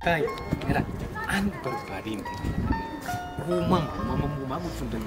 Tay, era an berbadin. Rumah mama mama sudah.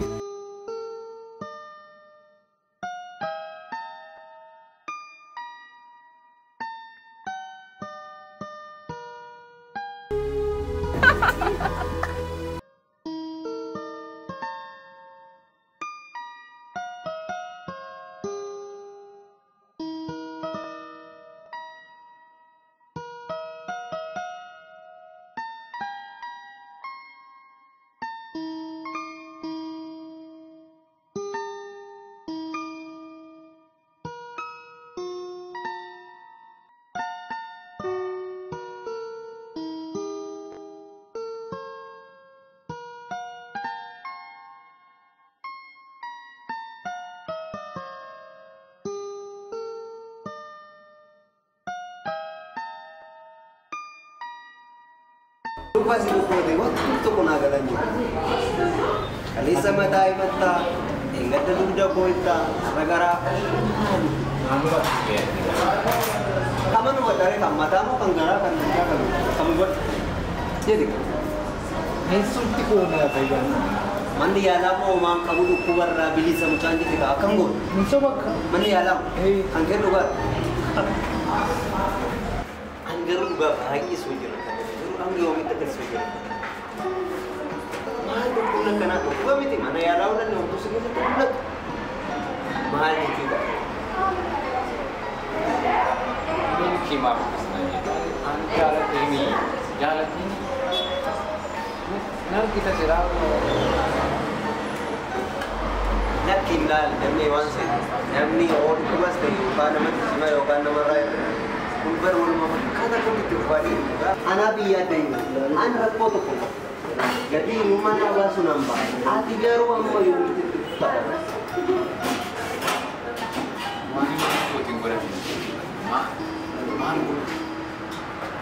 Lupa sih buku waktu itu pun agak lanjut. Kali sama tay mata, ingat dulu udah poita, negara. Kamu buat dari kamu matamu kanggara kan kamu buat jadi. Insulti ko na tayo. Mandi alam mo mang kamu tuh keluar bili sama cantik kita akan gue. Mencoba Mandi alam, angker juga. Angker juga lagi sujud. Ang yung kita kesulitan. Mahal yung pulang ka na. Huwag miti, manayalaw na nung gusto kita pulang. Mahal yung kita. ini kimap sebenarnya. Jalan ini. Nanti kita cerah. Nak kimlal, namni wansi, namni और कुछ नहीं होगा नमक इसमें होगा नमक राय उनपर वो नमक kada ko dito bali ana biya din an rakpo to ko jadi rumah na wala sunamba ati garo ang mo yung dito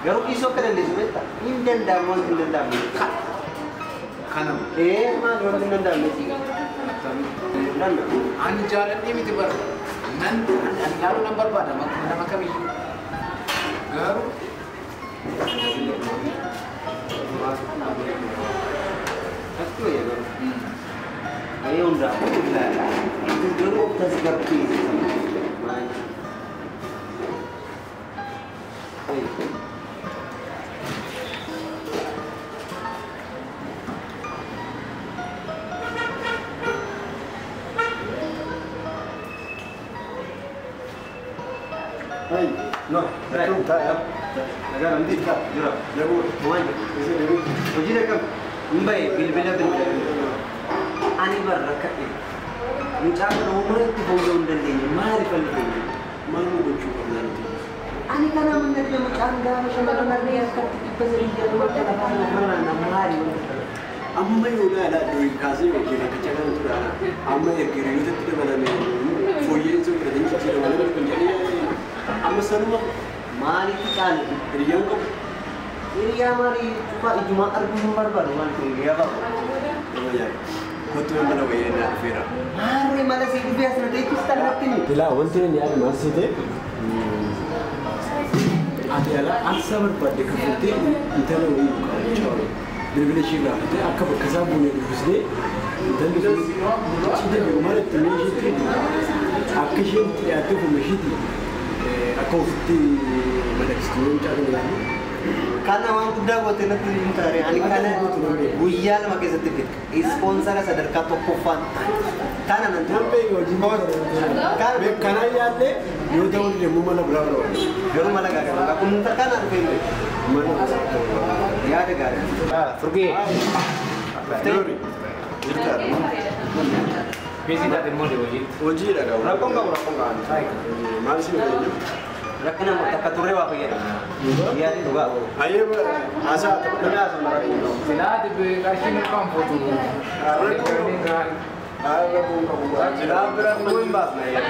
garo kiso ka rin lismeta indian damon indian damon Kanam. ma garo indian damon nan An jalan ini mesti ber. Nan lalu nomor pada nama kami. Garu. Betul ya garo ayo udah itu dulu kita seperti Hey, no, betul tak ya? Negara nanti tak, jurah, jago, mana? Bisa jago. Uji dekam, Mumbai, bil-bil ada. Ani berrakat ini. Mencari rumah itu boleh undang dia, mari pandai. Malu bercuba nanti. Ani kan aman dari mencari dah, macam mana dia seperti pasal dia rumah kita mana mari. Amma udah ada duit kasih kira kecangan itu dah. Amma kira itu tidak mana nih. Foyer itu kerja tidak mana penjadi. Amma semua Mari kita riang kok. Ini mari cuma ijma arbun barbar mari ya Pak. Ya. Kau yang mana wajah nak fira. Mari mana sih biasa nanti itu start ini. Bila wanti ni ada masih deh. Ada asa berpada kefuti kita lalu cari. Bila sila, kita akan berkesan punya bisnis. Dan kita cita berumah itu mesti akhirnya tiada tu mesti aku fiti pada student cari lagi. Karena orang muda buat nanti intari, ani karena buaya lah makai sertifikat. Sponsor sadar kato kufan. Karena nanti. Sampai gaji karena ya deh, yo tahu dia mau mana berapa. Baru malah gak ada. Aku minta kanan ke ini. Mana? Ya ada gak ada. Pergi. Teori. Besi tak temu di wajib. Uji dah kau. Berapa enggak? Masih ada. Rakna mau tak turun apa ya? Iya juga. Ayo asa Benar sama ini. Sila di kasih ni kampu tu. Ada pun kamu. Sudah berapa musim bas na ya?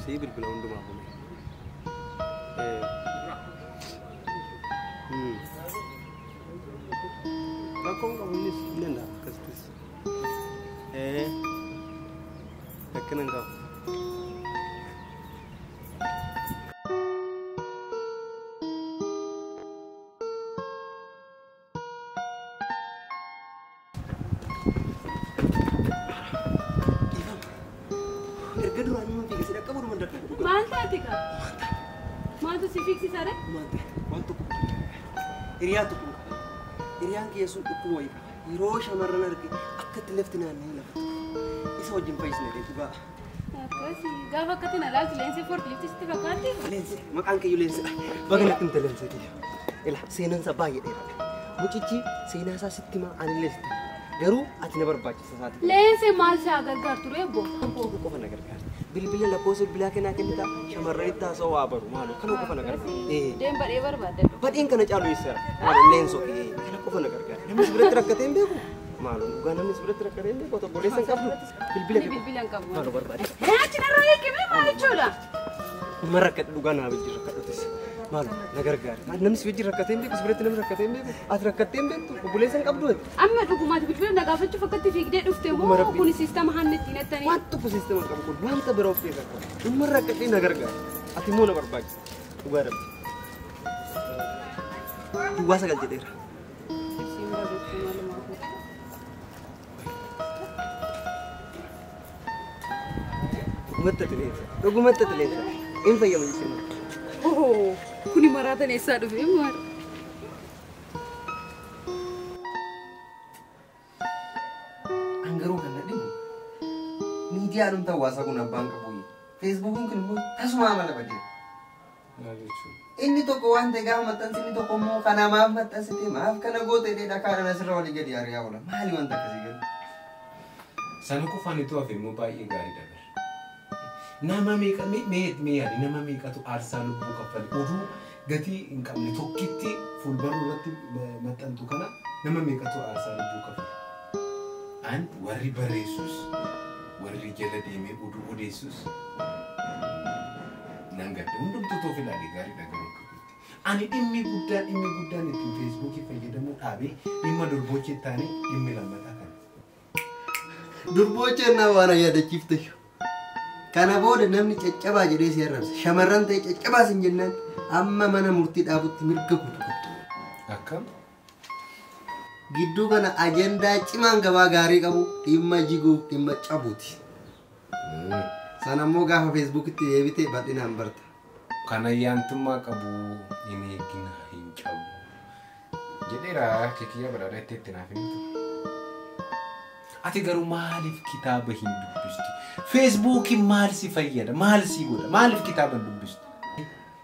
si bilbila hundumaa kume. Rakkoon qabu innis ni danda'a akkasitis. Akkana hin qabu. Erga duraan nama fiigisee akka boru mandar dhabu. Maal taate ka? Maaltu si fiigsisa re? Waan tokko hiriyaa tokko hiriyaan keessuun dhukkuma wayii qaba. Yeroo shamarran arge akka itti lafti naanna'ee lafa isa wajjin fayyisne dhugaa. Akkasii gaafa akkatti na laaltu leensii forkiliifti sitti fakkaatti? Leensi maqaan kiyyu leensidha. Baga natti himte leensiiti. Ila seenaan isaa baay'ee dheeraadha. Mucichi seenaa isaa sitti himaa ani leensita. Garuu ati na barbaachisa isaati. Leensi maal isaa gargaartu reebbo? Kanuma qofa na gargaara. Bilbila lakkoofsa bilbilaa kennaa kennita shamarranitti haasa'uu waa baru maaloo kanuma qofa na gargaara. Deem badhee barbaadde. Badhiin kana caalu eessa? Maaloo leensoo kana qofa na gargaara. Namni biratti rakkatee hin beeku. Maaloo dhugaa namni biratti rakkatee hin beeku. Tokko leessa hin qabdu. Bilbila hin qabu. Maaloo barbaade. Achi narraa eegame maal jechuudha? Amma rakkate dhugaa naa wajjin rakkadhutis. Maaloo na gargaara. Namni wajjin rakkatee hin beeku. Biratti namni rakkatee hin beeku. Ati rakkatee hin beektu. Obboleessa hin qabdu. Amma dhugumaati bilbila na gaafachuuf akkatti fiigdee dhufte moo kun siistama hannetti nattanii? Waan tokko siistama qabu kun wanta bira of keessaa qabu. Dhumma rakkatee na gargaara. Ati immoo na barbaachisa. Dhugaa dhabde. Duwwaa sagal jedheera. Dhugumatti tileensa. Hin fayyadu jechuudha. Oh, kuni maraatan eessaa dhufe maal? Angaruu kan dhadhimu miidiyaadhumta hawaasaa kun abbaan qabu. Feesbuukiin kun immoo tasuma amala badeera. Inni tokko waan ta'e gaafa maxxansi inni tokko immoo kana maaf maxxansite maaf kana goote dheedha kaadhan asirra walii gadi ari'aa oola. Maali wanta akkasii galu? Sana qofaan itti hafe immoo baay'ee gaarii dabala. Nama meeqa yaadi nama meeqatu aarsaa lubbuu kaffale oduu gatii hin qabne tokkitti fuulbaruu irratti maxxantu kana nama meeqatu aarsaa lubbuu kaffale. An warri barreessus warri jala deemee oduu odeessus nan gadda hundumtuu toof ilaalee gaarii dhagaruu qabutti. Ani dhimmi guddaan ittiin feesbuukii fayyadamuu dhaabee dhimma durboochee taanee dhimmi lammataa kana. Durboocheen naa waan yaadachiifte. Kana booda namni caccabaa jedhee si arrabsa. Shamarran ta'e caccabaas hin jennaan amma mana murtii dhaabutti mirga guutuu qabdu. Akkam? Gidduu kana ajandaa cimaan gabaa gaarii qabu dhimma jiguuf dhimma cabuuti. Sana immoo gaafa feesbuukitti deebitee bal'inaan barta. Kana yaantummaa qabu hin eegina hin qabu. Jedheera kikiyya baraadhaa itti naaf himtu. Ati garuu maaliif kitaaba hin dubbistu? Feesbuukiin maal si fayyada? Maal si godha? Maaliif kitaaba hin dubbistu?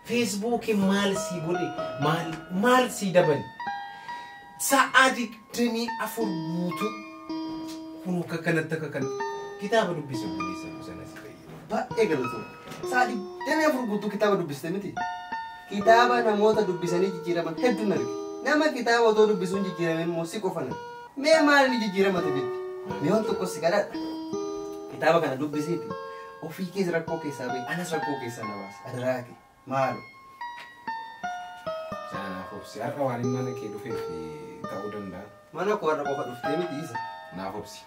Feesbuukiin maal si godhe? Maal si dabale? Sa'aatii 24 guutuu kun akka kanatti akka kan kitaaba dubbise buleessa sana si fayyada. Baay'ee galatoo. Sa'aatii 24 guutuu kitaaba dubbiste miti. Kitaaba namoota dubbisanii jijjiiraman hedduun arge. Nama kitaaba otoo dubbisuun jijjiirame immoo si qofana. Mee maali jijjiiramate bitti? Mee waan tokko si kadhadha. Kitaaba kana dubbisiiti. Ofii keessa rakkoo keessaa bahi. Anas rakkoo keessaa na baase. Adaraa kee maalo? Naaf obsi. Har'a waan hin mana kee dhufeef ta'uu danda'a. Mana koo har'a qofa dhuftee miti isa. Naaf obsi.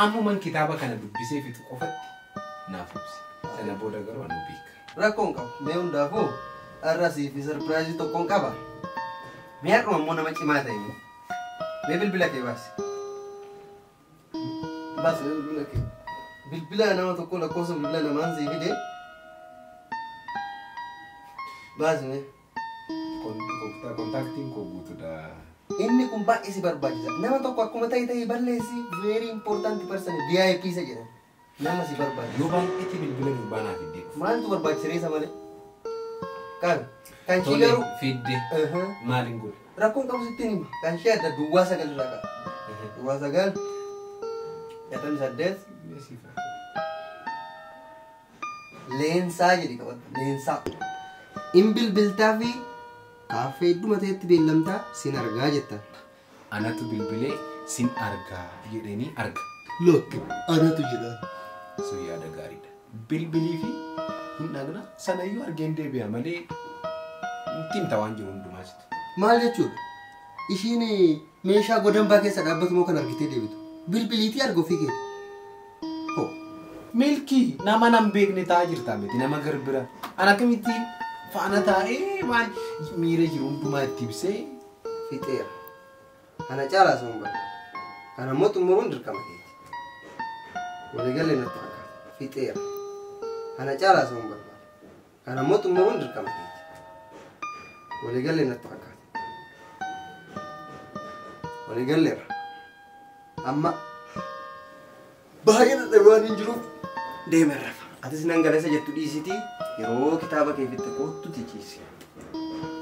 Ammuman kitaaba kana dubbisee fitu qofatti naaf obsi. Sana booda garuu anu beeka. Rakkoon qabu. Mee hundaafuu har'a siifi sarpiraayizii tokkoon qaba. Mee har'uma immoo nama cimaa ta'e. Mee bilbila kee baasi. Baasi bilbila kee. Bilbila nama tokko lakkoofsa bilbila namaan sii fide. Baasi mee. Kontaaktiin koo guutuudha. Inni kun baay'ee si barbaachisa. Nama tokko akkuma ta'e balleessi very important person VIP isa jedhan. Nama si barbaachisa. Yoo baay'eetti bilbila dubbaa naaf iddee dhufu. Maaltu barbaachisa reessa malee? Kan shii garuu. Fidde. Maaliin godhe? Rakkoon qabu sittiin hima. Kan shii adda duwwaa sagal irraa qaba. Duwwaa sagal. 88. Leensaa jedhi qabata. Leensaa. In bilbiltaa fi kaaffee hedduma ta'etti beellamtaa sin argaa jettan. Anatu bilbilee sin argaa jedhanii arga. Look, anatu jedhaan. Sun yaada gaariidha. Bilbilii fi hin dhagna sanayyuu argeen deebi'a malee ittiin tawaan jiru hundumaa situ. Maal jechuudha? Ishiin meeshaa godambaa keessa dhaabbatu moo kan argitee deebitu? Bilbiliitii arga ofii keeti. Milkii nama nan beekne taa'aa jirta miti nama garbira. Ana akkamittiin faana taa'ee maal miira jiru hundumaa itti ibsee Fixeera. Kana caalaa sun barbaada. Kana immoo xumuruun dirqama keeti. Waliigalee natti fakkaata. Fixeera. Kana caalaa sun barbaada. Kana immoo xumuruun dirqama keeti. Waliigalee natti fakkaata. Waliigaleera. Amma baay'ee dadhabee waan hin jiruuf deemerra. Atis nan galasa jettu dhiisitii yeroo kitaaba kee fitte kootu tichiisi.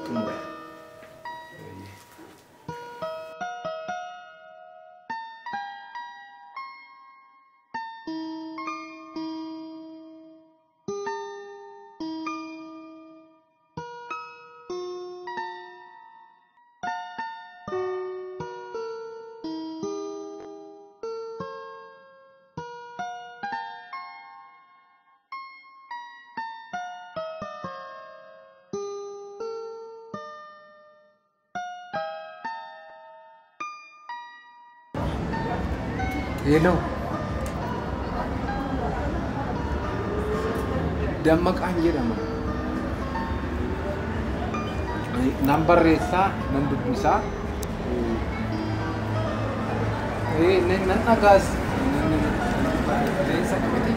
Xumura. Hello. Dammaqaan jedhama. Nan barreessaa, nan dubbisaa. Nan dhagaas. Barreessa qabate.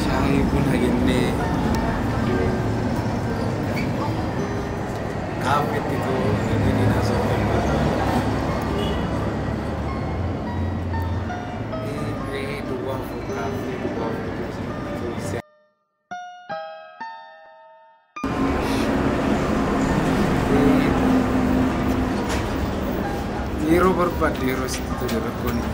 Shaayii buna jennee kaafetti ini nasib ini dua kafe dua Hero berbuat hero itu jadi konik.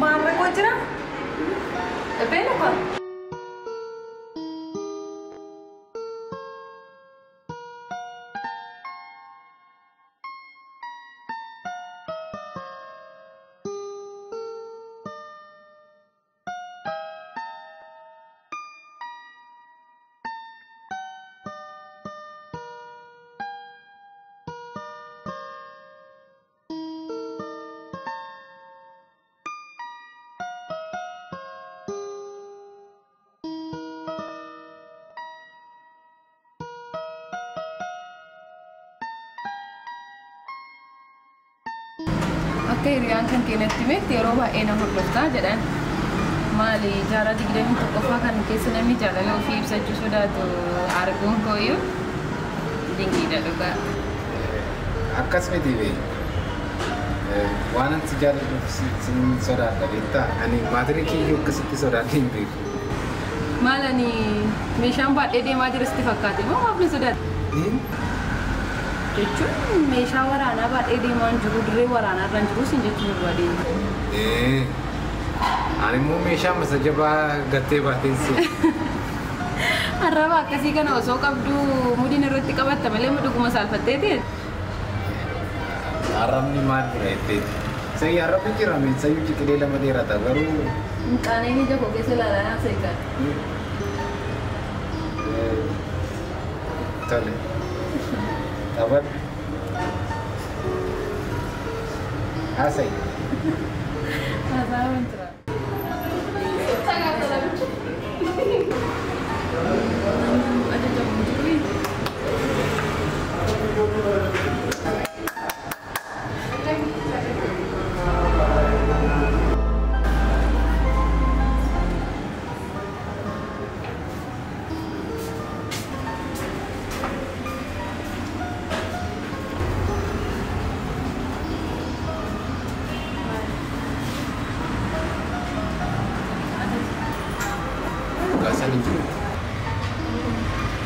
Marah kau cerah? Apa ini kau? Akka hiriyaan kan keenyatti himetti yeroo baay'ee nama hordoftaa jedhan maali jaarraa 21ffaa kan keessa namni jaalala ofii ibsachuu sodaatu arguun kooyyuu dinqiidha dhugaa. Akkas miti bee waan anti jaaladhuuf sin sodaadha beektaa ani maatirii kiyyuu akkasitti sodaadha hin beeku. Maal ani meeshaan baadhee deemaa jira sitti fakkaate moo maaf na sodaadha? Jechuun meeshaa waraanaa baadhee deemaa jiru dirree waraanaa irra jiru sin jechuun barbaade. Ani immoo meeshaa masa jabaa gattee baateen si. Arraba akkasii kana osoo qabdu mudiin irratti qabatta malee dhuguma saalfattee ta'e. Arrabni maal bira jetteeti? Sayyaara pikirameen sayyuu ciqilee lama dheerata garuu Mucaan ini jago keessa ilaalaa seekan. tole. Taphadhu. Haasa'i. Haasaa wantiraa. Ajajamu jiru. Gaasan hin jiru.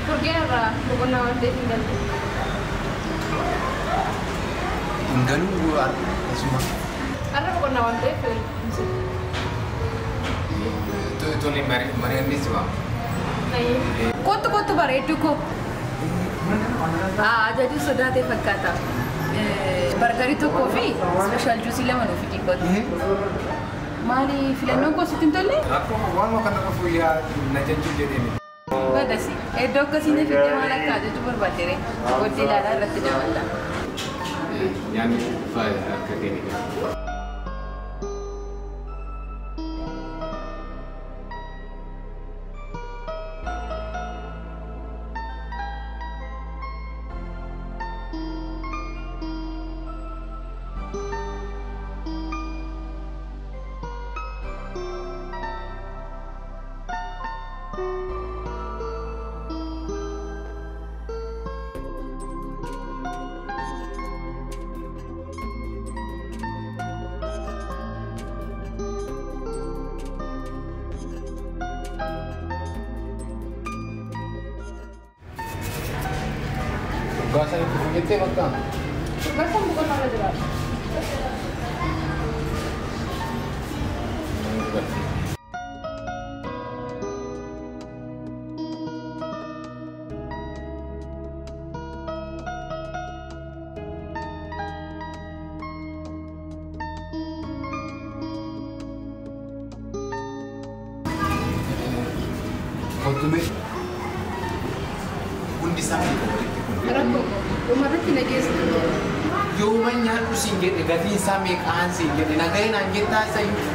Pergiarlah, bukan nawar deh tinggal. Hin galuu asuma. Karena bukan nawar deh, Tole mari'annis waa. Kottu bareedu ko. Ajaju sodaatee fakkaata. Bargarii tokkoo fi special juice lama nuuf dhiibbatu. Maali filannoon koo sitti hin tolle? Akkuma waanuma kana qofu yaa na jechuu jedheen. Badasi iddoo akkasii na fidee maal akka ajaju barbaadere goddee ilaalaa irratti daballa. Nyaanni faaya akka keenidha. Gaasan itti fudhattee bakka. Bahkan bukan nawar jelas. Kontume hundi isaanii kan walitti kun. Rabu, umatnya tidak jelas. Yooma nyaadhu siin jedhe gatiin isaa meeqaan siin jedhe nagahee naan jettaa isayyuu.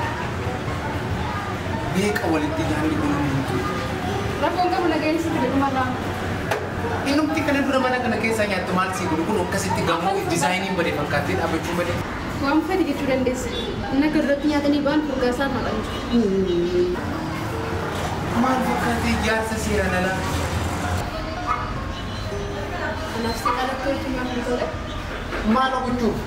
Meeqa walitti nyaanni kun hundumtu. Rabu enggak mulai sih tidak kemarin. Innumti kana dura mana kana keessa nyaattu maal sii godhu kun akkasitti gamoo diizaayiniin badee fakkaatee dhaabbachuu badee. Waan fedhi jechuu dandeessi. Inni akka duratti nyaatanii ba'an furgaasaa haadha jiru. Maal fakkaatee ijaarsa seeraan alaa. Kanaaf si qalatti hojii nyaatni tole. Maal gochuuf?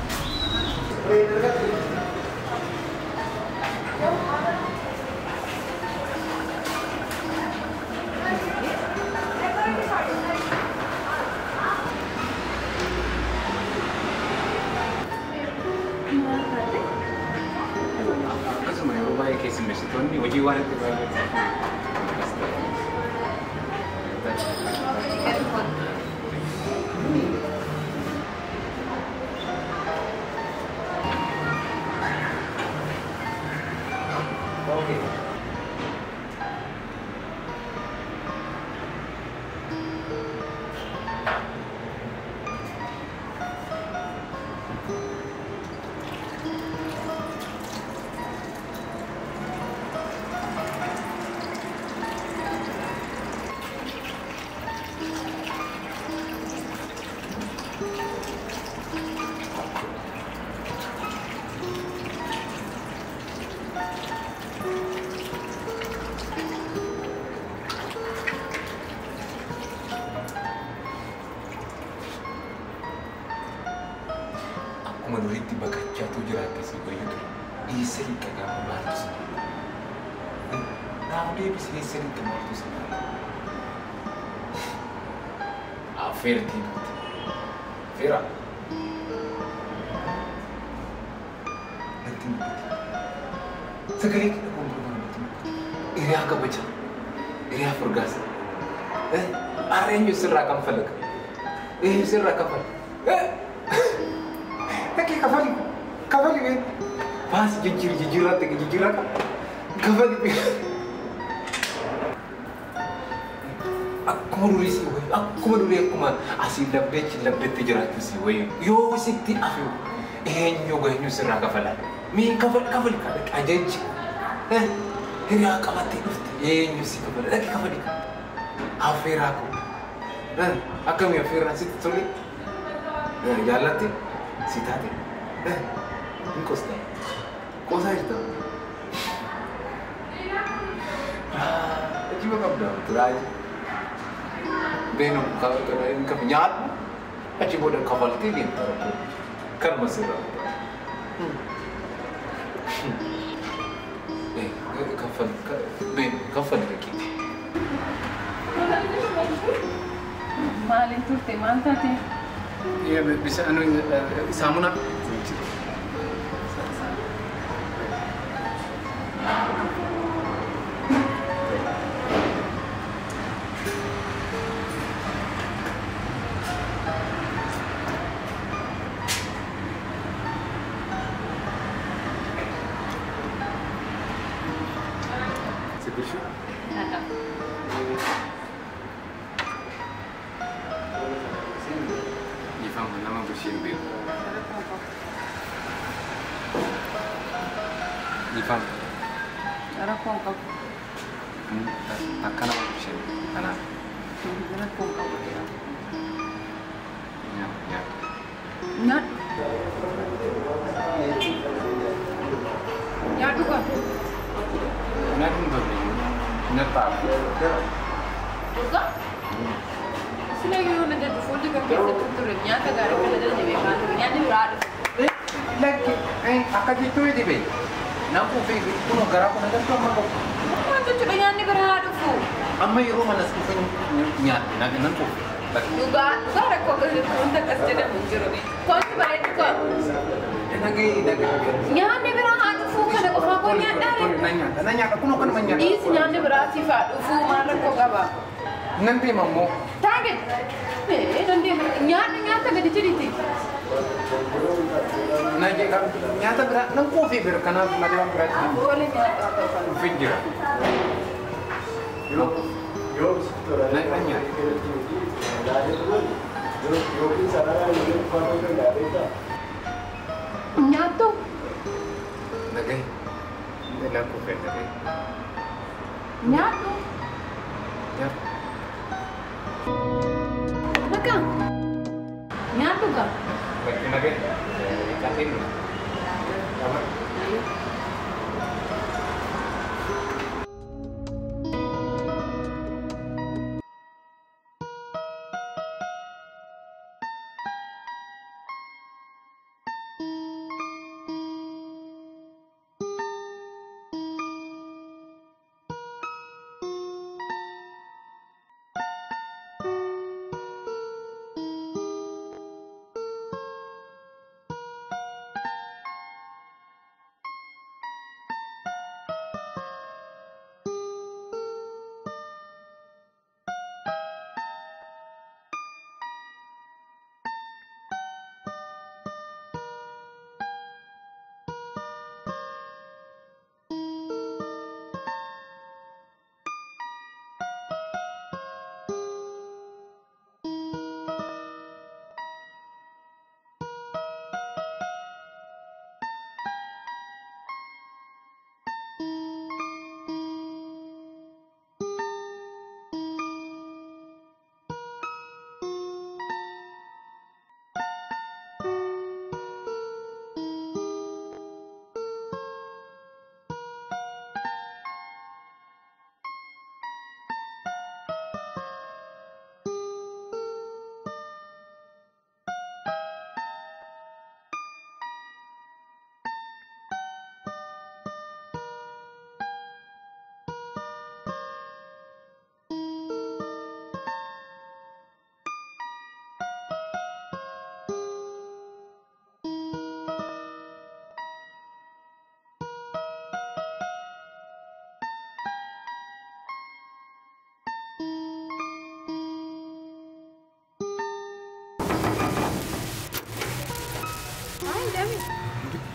Akkasuma yeroo baay'ee keessummeessitoonni hojii waan itti Okay. Akkuma duriitti baqachaatu jiraattis fayyadu. Eessatti dhagaama maaltu sana? Naaf deebisee eessatti maaltu sana? Affeertii duuti. Feera. Natti mul'ata. Sagalee kana fuuldura natti mul'ata. Hiriyaa kabaja. Hiriyaa furgaasa. Eenyu sirraa kan falaqa? Eenyu sirraa kan falaqa? Kafali, kafali, Pas jujur-jujuran teh jujuran. Kapan dipikir? Aku dulu sih, aku mah asli labdet 700 sih, woi. Yo sikti afu. Nyoga serah kafalan. Mi kafal ka ajaj. Hiri akamati ufti. Nyo si kafal. Lagi kafal ka. Afira aku. Akam ya afira sit tuli. Jalati sitati. Ini kosta. Kosa itu. Coba kamu dah terai. Benum kalau terai ini kenyat. Aci bodoh kafal tinggi taruh. Kan masih lah. Kafal lagi. Malin turte mantate. Iya bisa anu samuna. Seperti Ifam nama bersimbir. Ifam. Cara kongkap. Takkan nama bersimbir. Karena. Cara kongkap ya. Ya. Nyat. Nyat juga. Nyat pun nyat tak. Juga? Sila yung nandiyan full juga biasa tuturin niya tagara ka nandiyan di bekan niya di rad. Lagi, akan itu di be. Nampu fe kuno gara ko nandiyan to mako. Ano cuba niya ni berhadu fu? Amma yuro manas ko fe nyat nan ko. Juga rako ka untuk kasjada munjuro ni. Kau cuba itu kau. Nagi. Niya ni berhadu fu kada ko fa ko niya dare. Nanya kuno kan manya. Is niya ni berhadu fa fu mana ko gaba. Nanti mammo. Target. Nanti nyata gak diceriti. Nanya kan nyata berat nang kopi ber kana macam berat. Boleh nyata atau kan? Fikir. Yo Nanya. Nyatu. Nagay. Nang kopi nagay. Nyatu. Ya. Maka. Nyatu ka? Nagay. Kasih dulu. Sama.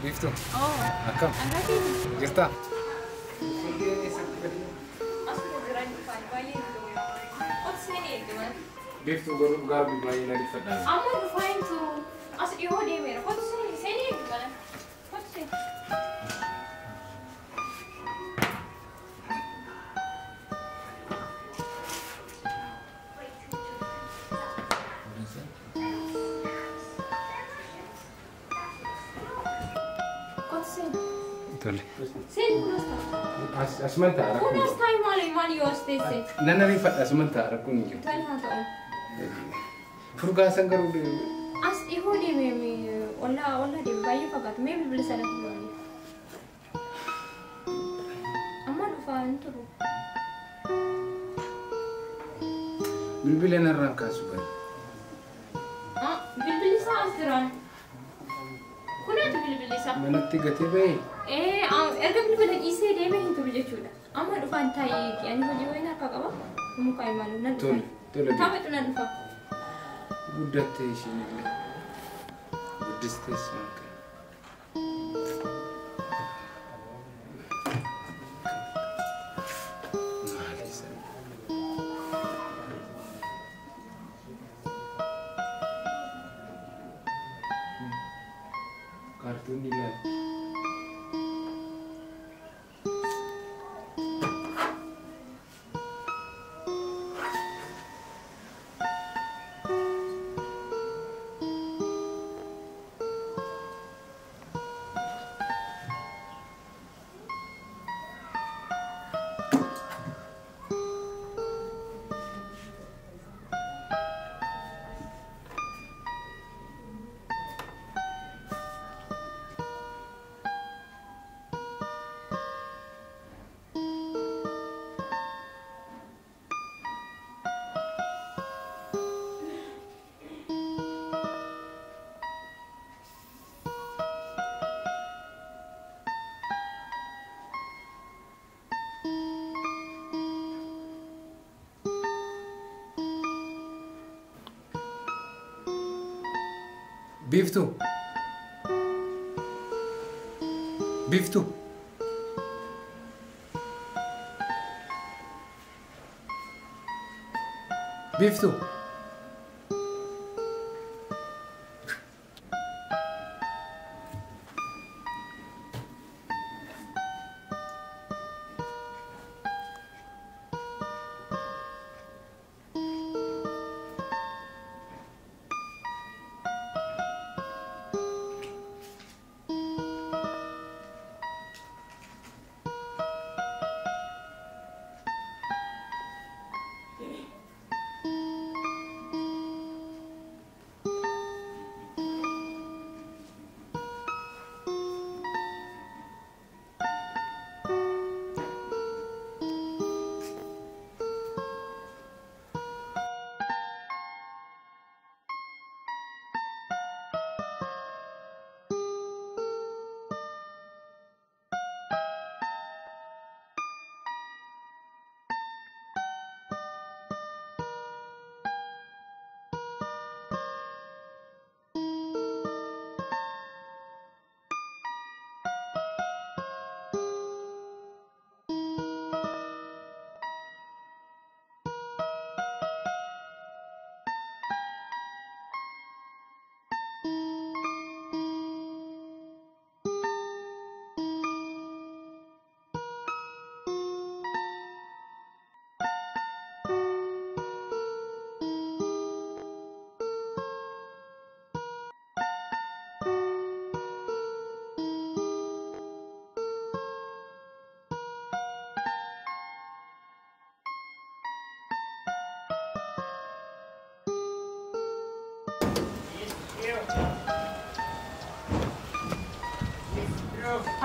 Biftu. Oh. Akkam. Anda kini. Jirta. Asli geran depan bayi itu. Oh sini teman. Biftu garbi bayi nari fadal. Amma depan tu. Asli oh dia merah. Kau sini gimana? Kau sini. Tole. Sini kunasta. Asmanta ara. Kunasta mali hostesse. Nana rifat asmanta ara kun ju. Tani hato. Furga sangaru de. As iho dia memi. Wala dia bayi fakat memi beli sana tu. Amma dufan tu. Bilbilan arran kasuban. Ah, bilbili sa asran. Kuna tu bilbili sa. Manatti gate bay. Erga bilbila ise deeme hintu jechuudha. Amma dhufaan taa'ee ani hojii wayii harkaa qaba. Muka imalu nan dhufa. Tole. Taphatu nan dhufa. Guddatte ishinillee. Guddiste ishinillee. Kartun nilai. Biftu. Biftu. Biftu.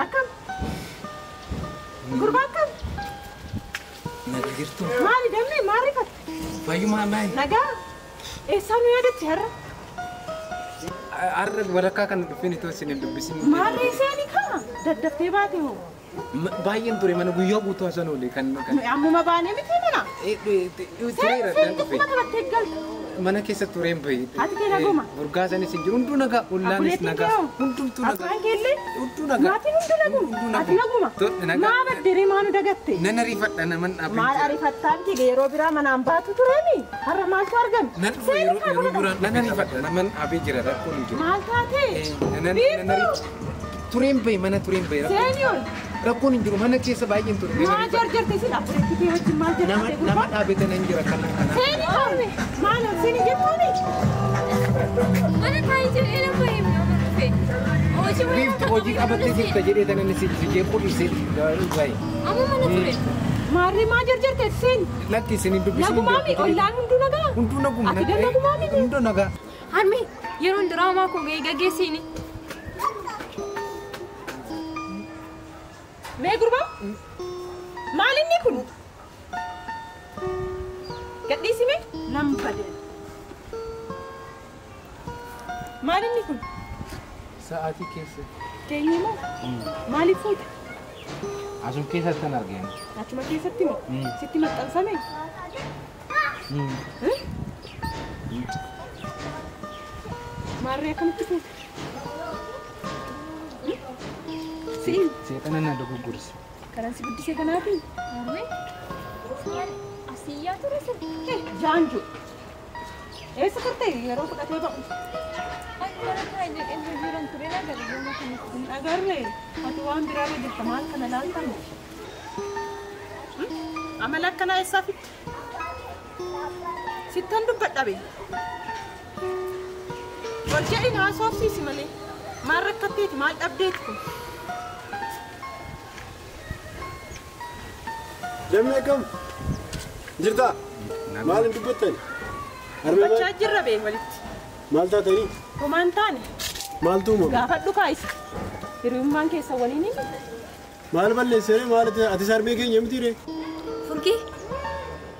Akam. Gurba akam. Nagirtu. Maali damne maarifat. Fayyuma mai. Nagaa. Eessaan yaadatti har'a. Arra walakkaa kan dhufeen itoo isin hin dubbisin. Maarri isheeni kaa daddaftee baate hoo. Baay'een ture mana guyyaa guutuu hasan oole kan. Ammuma baanee miti mana. Tureera kan dhufe. Kuma qabattee galta. Mana keessa tureen bahi. Ati kee naguma. Burgaasanis hin jiru hunduu nagaa ollaanis nagaa hundumtuu nagaa. Afaan keellee. Hunduu nagaa. Maatiin hunduu naguma. Ati naguma. Maa baddere maanu dagatte. Nan ariifadha naman dhaabee. Maal ariifattaan tige yeroo biraa manaan baatu tureemi. Har'a maaltu argame? Yeroo biraa nan ariifadha naman dhaabee jira rakkoon hin jiru. Maal taate? Tureen bahi mana tureen bahi. Seenyoon. Rakkoon hin jiru mana keessa baay'een ture. Maa jarjarte si dhaabbireetti kee wajjin maal jarjarte? Nama dhaabee nan jira kan kana. Seeni qabe. Maal seeni jettuuni? Mana taa'ee jedhee nama himna dhufe. Hojii qabattee jirta jedhee tanan si jeequu dhiisee baay'ee. Amma mana ture. Maarri maa jarjarte seeni? Lakki isin dubbisuu. Nagumaami ollaan hunduu nagaa. Hunduu naguma. Ati gan nagumaami. Hunduu nagaa. Harmi yeroon diraamaa koo gaggeessiini. Mee gurbaa? Maal inni kun? Gadhiisime? Nam badee. Maal inni kun? Sa'aatii keessa. Keenyi moo? Maaliif fuute? Asuma keessatti kan arginu. Achuma keessatti moo? Sitti maxxansame? Maarree akkamitti fuute? Siin? Seexana na dogoggorsi. Kanan si guddisee kanaafi? Harmi asiyyaa ture sun. Jaanju. Eessa turte yeroo fudhatee ba'u? Mana taa'ee jedhee jiran ture nagari yooma kanatti. Hin agarre. Ati waan biraarra jirta maal kana laaltamu? Amala akkanaa eessaa fitte? Sittan dubbadhabe. Wal jedhin haasofsiisi malee. Maal rakkatteeti maal dhabdeeti kun? Demee kam? Jirta? Maal hin dubbattan? Dubbachaa jirra bee walitti. Maal taatanii? Homaan taane. Maaltu uumama? Gaafadhu kaayisa. Hiriyummaan keessa waliin inni. Maal balleessee maal ati sarmee keenya miti ree? Furkii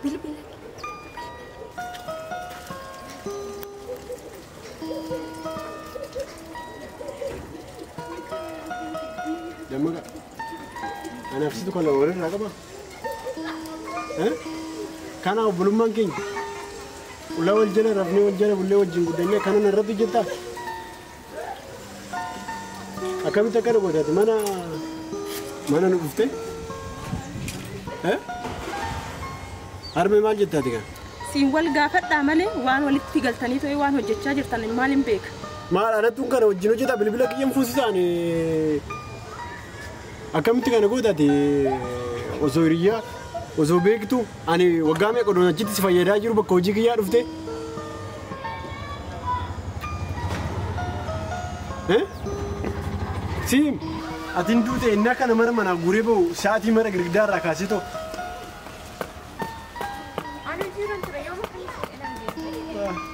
bilbila. Dammaqa. Anaaf situ kan walirraa qaba. Kana obbulummaan keenya ulaa wal jala rafnee wal jala bullee wajjin guddannee kanan irratti jettaa akkamitti akkana gootaati mana nu dhufte harmee maal jettaati kan Siin wal gaafadhaa malee waan walitti galtanii ta'e waan hojjechaa jirtan maal hin beeka. Maal alattuun kana wajjin hojjeta bilbila qiyyan fuusisaan akkamitti kana gootaati osoo hiriyyaa osoo beektu ani waggaa meeqa doon achitti si fayyadaa jiru bakka hojii kiyyaa dhufte. Siim atiin duute innaa kana mara manaa guuree bahu sa'aatii mara girgiddaa irraa kaasee ta'u. Ani jiran ture yooma kanatti.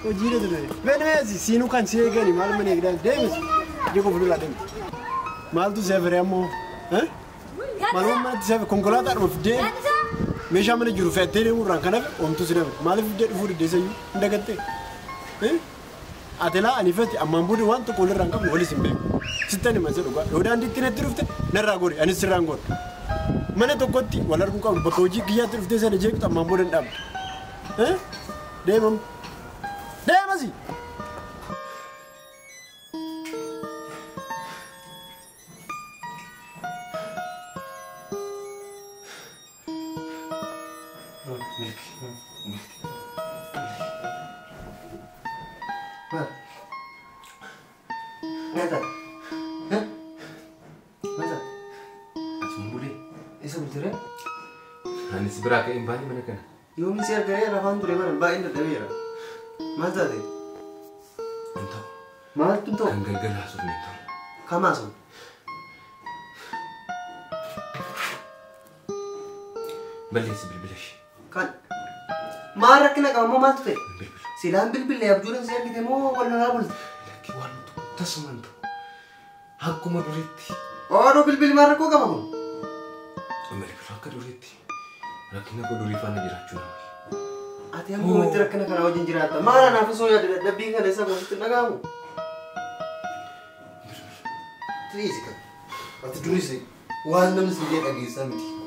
Hojii dha ture. Beekmeesi siinuu kan si eegani maal mana eegdan deemis jechuun fuuldura deemu. Maaltu seefere ammoo? Maalummaa manatti seefe konkolaataadhuma fidee. Meeshaa mana jiru fe'attee deemuurraan kanaaf oomtuu si dabe maaliif fidee dhufuu deddeessayyuu hin dagattee ati laa ani fete ammaan booda waan tokko walirraa hin qabne walis hin beeku sittan hima isa dhugaa yoo daandiitti natti dhufte narraa godhe anis sirraan godhe mana tokkotti wal arguu qabdu bakka hojii kiyyaatti dhuftee sana jeeqxu ammaan booda hin dhaabdu deemam deemasi. Anis beraa ka'een baay'ee mana kana. Yoomni si argaree rafaan ture mana baay'een dadhabeera. Maal taate? Hin ta'u. Maaltu ta'u? Kan galgalaa sun hin ta'u. Kamaa sun? Balleessi bilbila ishee. Kan? Maal rakkina qaba moo maaltu ta'e? Bilbila. Silaan bilbilee abjuudhaan si argite moo wal naraa bulte? Lakki waan tokko tasuma hin ta'u. Akkuma duriitti. Oodoo bilbilli maal rakkoo qaba kun? Bilbila akka duriitti. Rakkina koo durii faana jiraachuu nama. Ati amma itti rakkina kana wajjin jiraatta. Maal anaaf osoo yaadde dadhabbii kana isa goositti hin dhaga'amu? Tiriisi kan. Ati durisi waan namni si jedha geessaa miti.